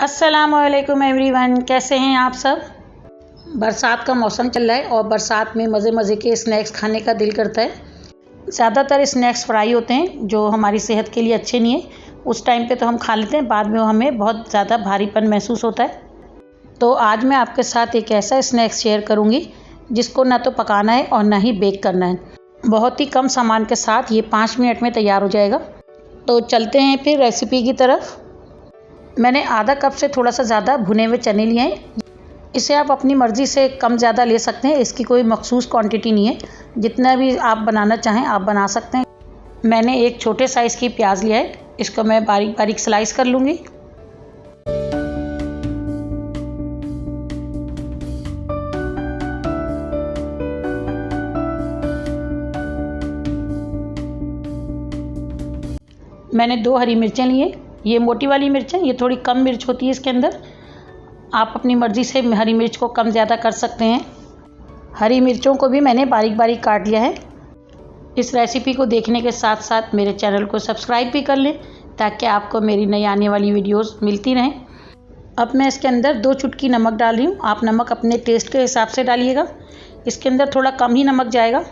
अस्सलामुअलैकुम एवरीवन, कैसे हैं आप सब। बरसात का मौसम चल रहा है और बरसात में मज़े मज़े के स्नैक्स खाने का दिल करता है। ज़्यादातर स्नैक्स फ्राई होते हैं जो हमारी सेहत के लिए अच्छे नहीं है। उस टाइम पे तो हम खा लेते हैं, बाद में हमें बहुत ज़्यादा भारीपन महसूस होता है। तो आज मैं आपके साथ एक ऐसा स्नैक्स शेयर करूँगी जिसको ना तो पकाना है और ना ही बेक करना है। बहुत ही कम सामान के साथ ये 5 मिनट में तैयार हो जाएगा। तो चलते हैं फिर रेसिपी की तरफ। मैंने आधा कप से थोड़ा सा ज़्यादा भुने हुए चने लिए हैं। इसे आप अपनी मर्ज़ी से कम ज़्यादा ले सकते हैं, इसकी कोई मखसूस क्वांटिटी नहीं है। जितना भी आप बनाना चाहें आप बना सकते हैं। मैंने एक छोटे साइज़ की प्याज लिया है, इसको मैं बारीक बारीक स्लाइस कर लूँगी। मैंने 2 हरी मिर्चें ली हैं। ये मोटी वाली मिर्च है, ये थोड़ी कम मिर्च होती है इसके अंदर। आप अपनी मर्ज़ी से हरी मिर्च को कम ज़्यादा कर सकते हैं। हरी मिर्चों को भी मैंने बारीक बारीक काट लिया है। इस रेसिपी को देखने के साथ साथ मेरे चैनल को सब्सक्राइब भी कर लें ताकि आपको मेरी नई आने वाली वीडियोस मिलती रहें। अब मैं इसके अंदर 2 चुटकी नमक डाल रही हूँ। आप नमक अपने टेस्ट के हिसाब से डालिएगा, इसके अंदर थोड़ा कम ही नमक जाएगा।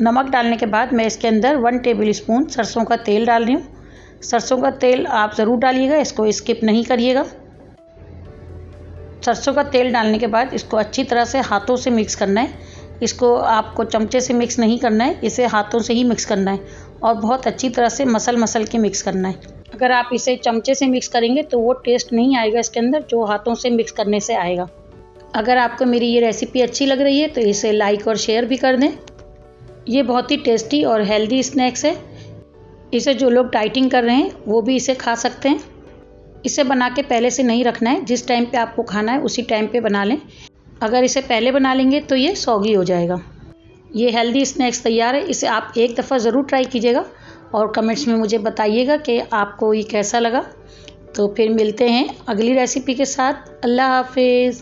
नमक डालने के बाद मैं इसके अंदर 1 टेबल स्पून सरसों का तेल डाल रही हूँ। सरसों का तेल आप ज़रूर डालिएगा, इसको स्किप नहीं करिएगा। सरसों का तेल डालने के बाद इसको अच्छी तरह से हाथों से मिक्स करना है। इसको आपको चमचे से मिक्स नहीं करना है, इसे हाथों से ही मिक्स करना है और बहुत अच्छी तरह से मसल के मिक्स करना है। अगर आप इसे चमचे से मिक्स करेंगे तो वो टेस्ट नहीं आएगा इसके अंदर जो हाथों से मिक्स करने से आएगा। अगर आपको मेरी ये रेसिपी अच्छी लग रही है तो इसे लाइक और शेयर भी कर दें। ये बहुत ही टेस्टी और हेल्दी स्नैक्स है। इसे जो लोग डाइटिंग कर रहे हैं वो भी इसे खा सकते हैं। इसे बना के पहले से नहीं रखना है, जिस टाइम पे आपको खाना है उसी टाइम पे बना लें। अगर इसे पहले बना लेंगे तो ये सौगी हो जाएगा। ये हेल्दी स्नैक्स तैयार है। इसे आप एक दफ़ा ज़रूर ट्राई कीजिएगा और कमेंट्स में मुझे बताइएगा कि आपको ये कैसा लगा। तो फिर मिलते हैं अगली रेसिपी के साथ। अल्लाह हाफिज़।